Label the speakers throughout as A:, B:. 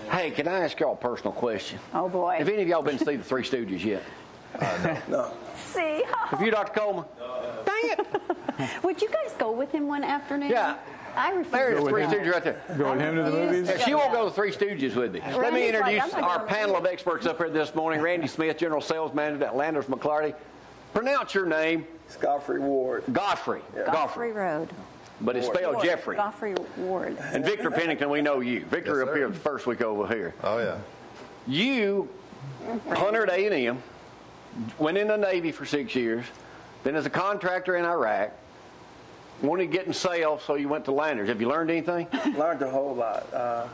A: Hey, can I ask y'all a personal question?
B: Oh, boy.
A: Have any of y'all been to see the Three Stooges yet?
C: No.
B: See?
A: Have you, Dr. Coleman? Dang it!
B: Would you guys go with him one afternoon?
A: Yeah.
B: I refuse.
A: There's
B: to
A: Three
B: go.
A: Stooges right there.
D: Go with him to the movies?
A: She won't go to the Three Stooges with me. Let me
B: Randy's like,
A: introduce
B: I'm not
A: our
B: going
A: panel
B: with
A: of experts up here this morning. Randy Smith, General Sales Manager at Landers McLarty. Pronounce your name.
C: It's Godfrey Ward.
A: Godfrey.
C: Yeah.
B: Godfrey Road.
A: But it's spelled
B: Ward.
A: Jeffrey.
B: Godfrey Ward.
A: And Victor Pennington, we know you. Victor
E: Yes,
A: up
E: sir.
A: here the first week over here.
E: Oh, yeah.
A: You, Hunter at A&M, went in the Navy for 6 years, then as a contractor in Iraq, wanted to get in sales, so you went to Landers. Have you learned anything?
C: Learned a whole lot.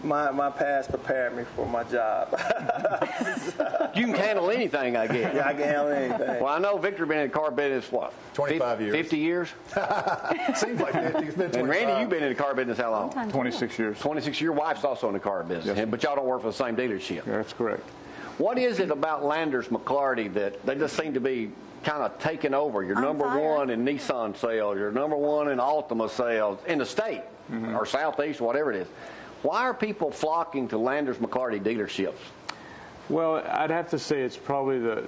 C: My past prepared me for my job.
A: You can handle anything, I guess.
C: Yeah, I can handle anything.
A: Well, I know Victor been in the car business, what?
E: 25 years.
A: 50 years?
E: Seems like 50. It's been 25.
A: And Randy, you've been in the car business how long?
D: 26 years.
A: 26. Your wife's also in the car business,
D: Yes.
A: but y'all don't work for the same dealership.
D: Yeah, that's correct.
A: What is it about Landers McLarty that they just seem to be kind of taking over? You're
B: On
A: number
B: fire.
A: one in Nissan sales. You're number one in Altima sales in the state or Southeast, whatever it is. Why are people flocking to Landers McLarty dealerships?
D: Well, I'd have to say it's probably the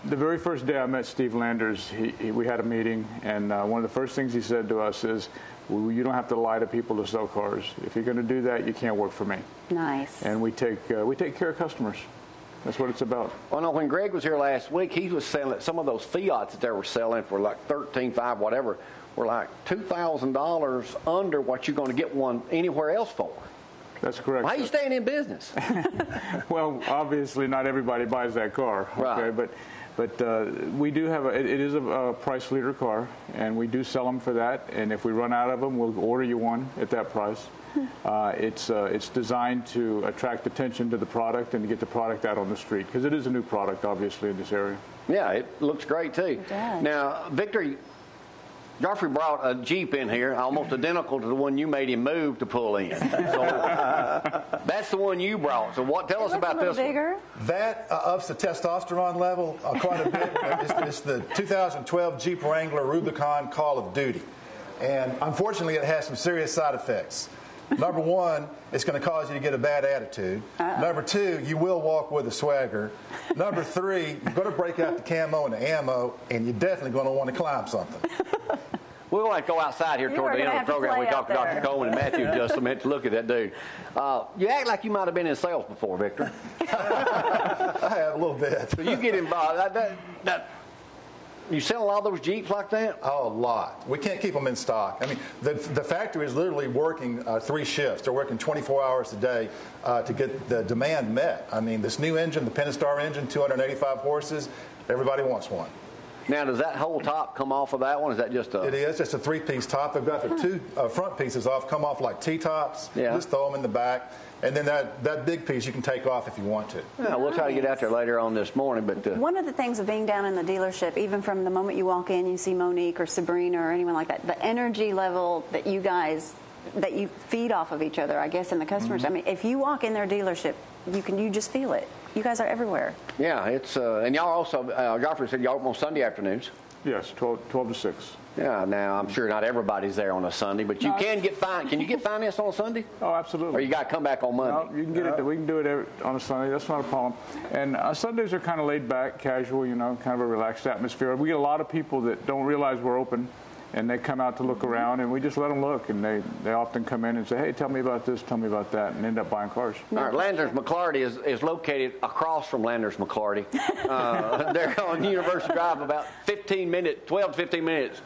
D: very first day I met Steve Landers, we had a meeting, and one of the first things he said to us is, well, you don't have to lie to people to sell cars. If you're going to do that, you can't work for me.
B: Nice.
D: And we take care of customers. That's what it's about.
A: Well, no, when Greg was here last week, he was selling some of those Fiats that they were selling for like $13,500, whatever, were like $2,000 under what you're going to get one anywhere else for.
D: That's correct.
A: Why are you staying in business?
D: Well, obviously not everybody buys that car, okay?
A: Right.
D: But we do have it is a price leader car, and we do sell them for that. And if we run out of them, we'll order you one at that price. It's designed to attract attention to the product and to get the product out on the street, because it is a new product, obviously, in this area.
A: Yeah, it looks great too.
B: It does.
A: Now, Victor, Joffrey brought a Jeep in here, almost identical to the one you made him move to pull in. So that's the one you brought. So tell us about this one.
B: Bigger.
E: That ups the testosterone level quite a bit. It's the 2012 Jeep Wrangler Rubicon Call of Duty. And unfortunately, it has some serious side effects. Number one, it's going to cause you to get a bad attitude. Number two, you will walk with a swagger. Number three, you're going to break out the camo and the ammo, and you're definitely going to want to climb something.
A: We're going to go outside here toward the end of the program. We talked to Dr. Coleman and Matthew just a minute to look at that dude. You act like you might have been in sales before, Victor.
E: I have a little bit.
A: So you get involved. You sell a lot of those Jeeps like that?
E: Oh, a lot. We can't keep them in stock. I mean, the factory is literally working 3 shifts. They're working 24 hours a day to get the demand met. I mean, this new engine, the Pentastar engine, 285 horses, everybody wants one.
A: Now, does that whole top come off of that one? Is that just a...
E: It is just a 3-piece top. They've got the 2 front pieces off, come off like T-tops.
A: Yeah.
E: Just throw them in the back. And then that big piece you can take off if you want to.
A: Yeah, we'll try to get out there later on this morning. But
B: One of the things of being down in the dealership, even from the moment you walk in, you see Monique or Sabrina or anyone like that, the energy level that you guys, that you feed off of each other, I guess, and the customers. I mean, if you walk in their dealership, you just feel it. You guys are everywhere.
A: yeah, it's and y'all also, Joffrey said y'all open on Sunday afternoons.
D: Yes, 12 to 6.
A: Yeah, now I'm sure not everybody's there on a Sunday, but you can get Can you get financed on a Sunday?
D: Oh, absolutely.
A: Or you got to come back on Monday?
D: No, you can get it. We can do it on a Sunday. That's not a problem. And Sundays are kind of laid back, casual, kind of a relaxed atmosphere. We get a lot of people that don't realize we're open, and they come out to look around, and we just let them look. And they often come in and say, hey, tell me about this, tell me about that, and end up buying cars.
A: All right, Landers McLarty is located across from Landers McLarty. They're on University Drive, about 12 to 15 minutes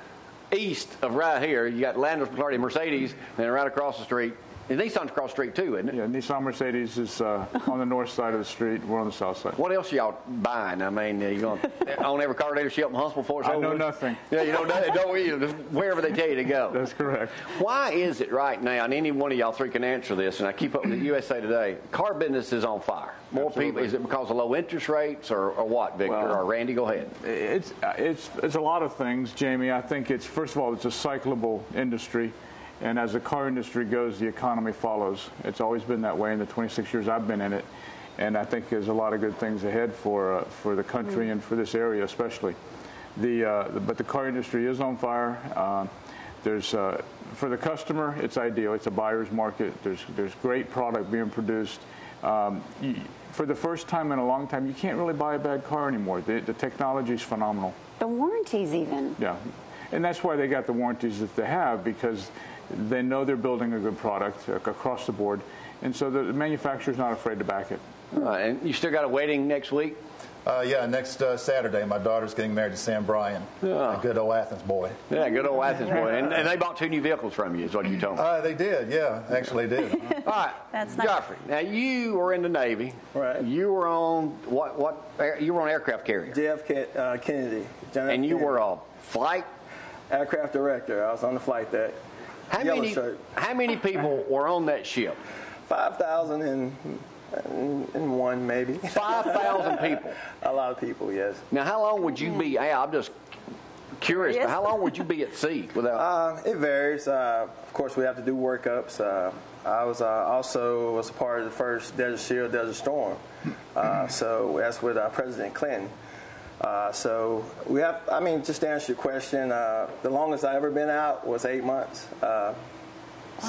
A: east of right here. You got Landers McLarty Mercedes, and right across the street. And Nissan's across the street too, isn't it?
D: Yeah, Nissan Mercedes is on the north side of the street. We're on the south side.
A: What else y'all buying? I mean, you going to own every car dealership in Huntsville for us?
D: I know nothing.
A: Yeah, you don't either. Just wherever they tell you to go.
D: That's correct.
A: Why is it right now, and any one of y'all 3 can answer this, and I keep up with the USA Today, car business is on fire. More
D: Absolutely.
A: people, is it because of low interest rates or what, Victor?
D: Well,
A: or Randy, go ahead.
D: It's a lot of things, Jamie. I think first of all, it's a cyclable industry. And as the car industry goes, the economy follows. It's always been that way in the 26 years I've been in it. And I think there's a lot of good things ahead for the country and for this area especially. But the car industry is on fire. There's for the customer, it's ideal. It's a buyer's market. There's great product being produced. For the first time in a long time, you can't really buy a bad car anymore. The technology is phenomenal.
B: The warranties even.
D: Yeah. And that's why they got the warranties that they have, because they know they're building a good product across the board. And so the manufacturer's not afraid to back it.
A: And you still got a wedding next week?
E: Yeah, next Saturday, my daughter's getting married to Sam Bryan, a good old Athens boy.
A: Yeah, good old Athens boy. And they bought 2 new vehicles from you, is what you told me.
E: They did, yeah, actually did.
A: All right,
B: That's nice.
A: Joffrey, now you were in the Navy.
C: Right.
A: You were on you were on aircraft carrier.
C: JF Kennedy. John F.
A: And you
C: Kennedy.
A: were a flight.
C: Aircraft director. I was on the flight deck.
A: How many people were on that ship?
C: 5,001 maybe.
A: 5,000 people.
C: A lot of people, yes.
A: Now, how long would you be? I'm just curious.
B: Yes.
A: But how long would you be at sea without?
C: It varies. Of course, we have to do workups. I was also a part of the first Desert Shield, Desert Storm. So that's with President Clinton. So we have. I mean, just to answer your question, the longest I ever been out was 8 months.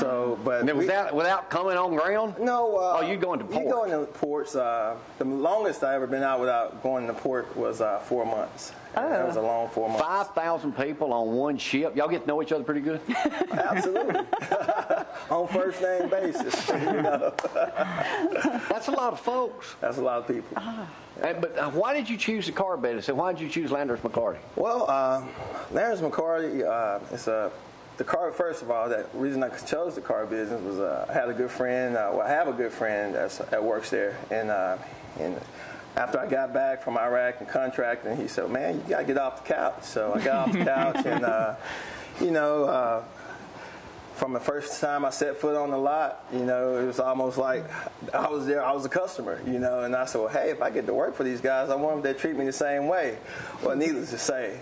C: So, but
A: And it was without coming on ground?
C: No.
A: You going to ports?
C: You go into ports. The longest I ever been out without going to port was 4 months. That was a long 4 months.
A: 5,000 people on one ship. Y'all get to know each other pretty good?
C: Absolutely. On first name basis. You know.
A: That's a lot of folks.
C: That's a lot of people.
A: But why did you choose the car business? And why did you choose Landers McLarty?
C: Well, Landers McLarty, the car. First of all, the reason I chose the car business was I had a good friend. I have a good friend that works there, and after I got back from Iraq and contracting, he said, "Man, you gotta get off the couch." So I got off the couch, and from the first time I set foot on the lot, it was almost like I was there. I was a customer, and I said, well, hey, if I get to work for these guys, I want them to treat me the same way. Well, needless to say,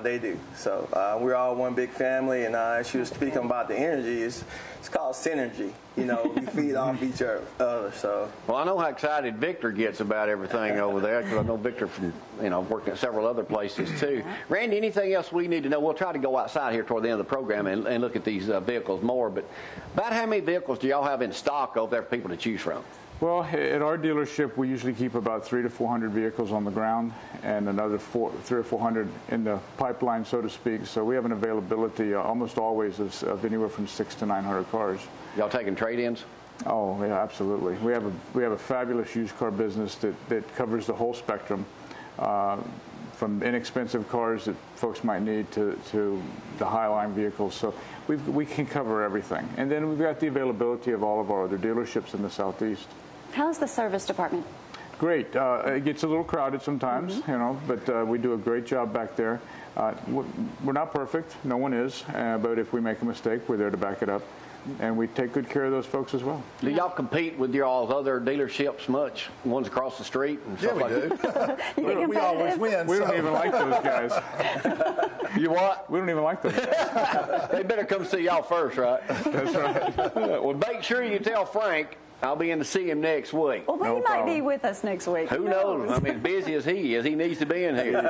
C: they do. So we're all one big family, and she was speaking about the energy. It's called synergy. We feed off each other. So.
A: Well, I know how excited Victor gets about everything over there, because I know Victor from, working at several other places too. Randy, anything else we need to know? We'll try to go outside here toward the end of the program and look at these vehicles more. But about how many vehicles do y'all have in stock over there for people to choose from?
D: Well, at our dealership, we usually keep about 300 to 400 vehicles on the ground and another 300 or 400 in the pipeline, so to speak. So we have an availability almost always of anywhere from 600 to 900 cars.
A: Y'all taking trade-ins?
D: Oh, yeah, absolutely. We have a fabulous used car business that covers the whole spectrum, from inexpensive cars that folks might need to the high-line vehicles. So we can cover everything. And then we've got the availability of all of our other dealerships in the Southeast.
B: How's the service department?
D: Great. It gets a little crowded sometimes, but we do a great job back there. We're not perfect. No one is. But if we make a mistake, we're there to back it up. And we take good care of those folks as well.
A: Do y'all compete with y'all's other dealerships much? Ones across the street and stuff like that?
E: We always win.
D: We don't even like those guys.
A: You what?
D: We don't even like those guys.
A: They better come see y'all first, right?
D: That's right.
A: Well, make sure you tell Frank I'll be in to see him next week.
B: Well, he might be with us next week.
A: Who knows? I mean, as busy as he is, he needs to be in here.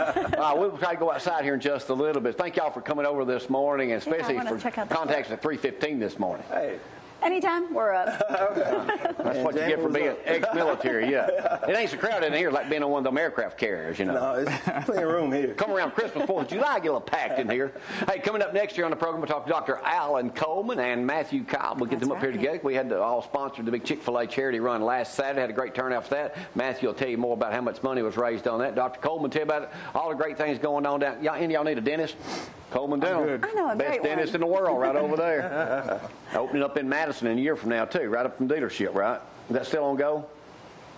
A: We'll try to go outside here in just a little bit. Thank y'all for coming over this morning, and especially for contacting at 3:15 this morning.
C: Hey.
B: Anytime, we're up.
A: That's what you get for being ex-military, yeah. It ain't so crowded in here like being on one of them aircraft carriers,
C: No, it's plenty of room here.
A: Come around Christmas, 4th of July, get a little packed in here. Hey, coming up next year on the program, we'll talk to Dr. Alan Coleman and Matthew Cobb. We'll get them up here together. We had all sponsored the big Chick-fil-A charity run last Saturday. Had a great turnout for that. Matthew will tell you more about how much money was raised on that. Dr. Coleman tell you about all the great things going on down. Any of y'all need a dentist? Coleman Dental.
B: I know a
A: best dentist in the world right over there. Opening up in Madison in a year from now, too, right up from the dealership, right? Is that still on go?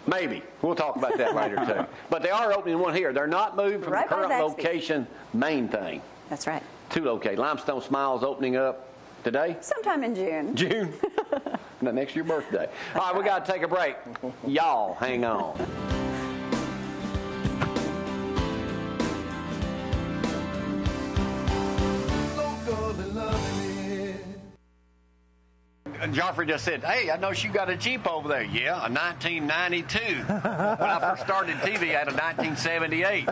A: Maybe. We'll talk about that later, too. But they are opening one here. They're not moved from the current location, main thing.
B: That's right.
A: 2 locations. Limestone Smiles opening up today?
B: Sometime in June.
A: June? No, next year's birthday. All right, we got to take a break. Y'all, hang on. Joffrey just said, hey, I noticed you got a Jeep over there. Yeah, a 1992. When I first started TV, I had a 1978.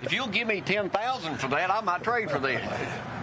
A: If you'll give me $10,000 for that, I might trade for that.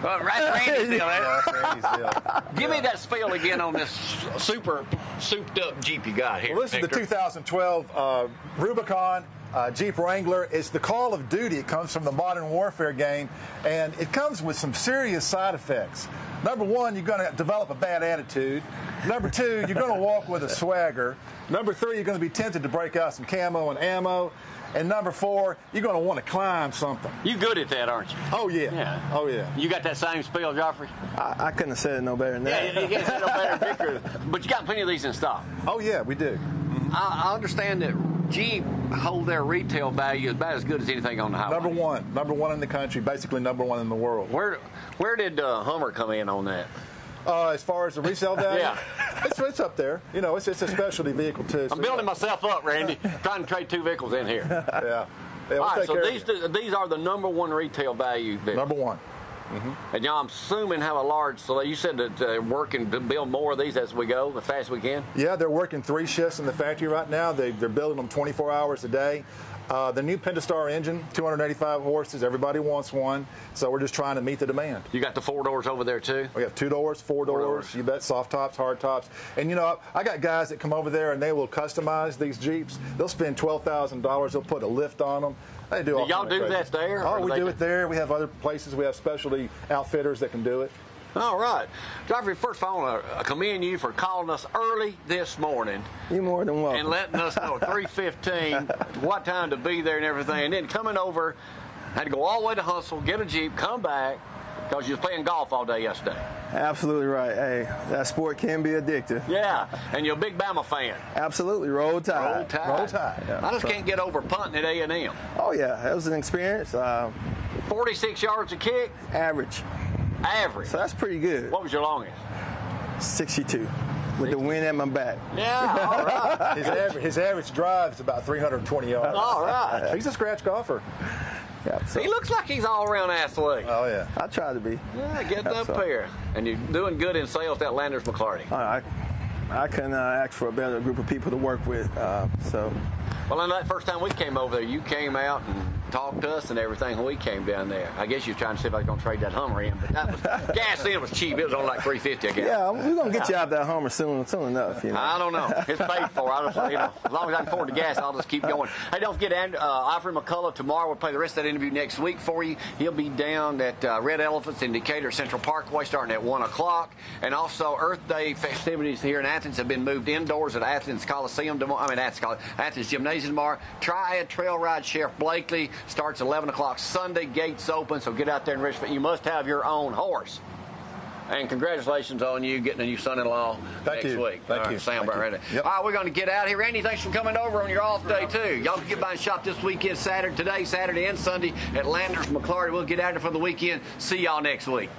A: Randy's deal.
E: Yeah, that's Randy's deal.
A: Give me that spiel again on this super souped-up Jeep you got here.
E: Well, this is the 2012 Rubicon Jeep Wrangler. It's the Call of Duty. It comes from the Modern Warfare game, and it comes with some serious side effects. Number one, you're going to develop a bad attitude. Number two, you're going to walk with a swagger. Number three, you're going to be tempted to break out some camo and ammo. And number four, you're going to want to climb something.
A: You good at that, aren't you?
E: Oh, yeah.
A: Yeah.
E: Oh, yeah.
A: You got that same spiel, Joffrey?
C: I couldn't have said it no better than that.
A: Yeah, you can't say no better, Victor. But you got plenty of these in stock.
E: Oh, yeah, we do.
A: I understand that Jeep hold their retail value about as good as anything on the highway.
E: Number one in the country, basically number one in the world.
A: Where did Hummer come in on that?
E: As far as the resale value,
A: Yeah.
E: it's up there. You know, it's a specialty vehicle too.
A: I'm building myself up, Randy. Trying to trade two vehicles in here.
E: Yeah. We'll
A: All right,
E: take
A: so
E: care of you.
A: these are the number one retail value vehicles.
E: Number one.
A: And y'all, I'm assuming, have a large. So you said that they're working to build more of these as we go, as fast as we can.
E: Yeah, they're working 3 shifts in the factory right now. They're building them 24 hours a day. The new Pentastar engine, 285 horses. Everybody wants one, so we're just trying to meet the demand.
A: You got the 4 doors over there too.
E: We have 2 doors, 4 doors. You bet, soft tops, hard tops. And you know, I got guys that come over there and they will customize these Jeeps. They'll spend $12,000. They'll put a lift on them. They do all
A: Y'all
E: kinds of
A: do
E: crazy
A: that there?
E: Oh,
A: or
E: we
A: they
E: do it there. We have other places. We have specialty outfitters that can do it.
A: All right. Joffrey, first of all, I want to commend you for calling us early this morning.
C: You're more than welcome.
A: And letting us know at 3:15 what time to be there and everything. And then coming over, had to go all the way to Huntsville, get a Jeep, come back, because you was playing golf all day yesterday.
C: Absolutely right. Hey, that sport can be addictive.
A: Yeah, and you're a big Bama fan.
C: Absolutely. Roll Tide.
A: Roll Tide.
E: Roll Tide.
C: Yeah.
A: I just can't get over punting at A&M.
C: Oh, yeah. That was an experience.
A: 46 yards a kick,
C: Average.
A: average.
C: So that's pretty good.
A: What was your longest?
C: 62 with the wind at my back.
A: Yeah, all right.
E: His average drive is about 320 yards.
A: All right.
E: He's a scratch golfer.
C: Yeah, so
A: He looks like he's all-around athlete.
E: Oh, yeah.
C: I try to be.
A: Yeah, getting up
C: so.
A: here. And you're doing good in sales at Landers McLarty.
C: I couldn't ask for a better group of people to work with.
A: Well, I know that first time we came over there, you came out and talked to us and everything when we came down there. I guess you were trying to see if I was going to trade that Hummer in, but that was gas in was cheap. It was only like $350 a gallon.
C: Yeah, we're going to get you out that Hummer soon enough. You know.
A: I don't know. It's paid for. I just, as long as I can afford the gas, I'll just keep going. Hey, don't forget, Alfred McCullough tomorrow. We'll play the rest of that interview next week for you. He'll be down at Red Elephants in Decatur Central Parkway starting at 1 o'clock. And also, Earth Day festivities here in Athens have been moved indoors at Athens Coliseum tomorrow. Athens Gymnasium tomorrow. Triad Trail Ride Sheriff Blakely starts at 11 o'clock Sunday. Gates open, so get out there and register. You must have your own horse. And congratulations on you getting a new son-in-law next week.
E: Thank you.
A: Sound about ready.
E: Yep.
A: All right, we're going to get out of here. Randy, thanks for coming over on your off day, too. Y'all can get by and shop this weekend, Saturday and Sunday at Landers McLarty. We'll get out here for the weekend. See y'all next week.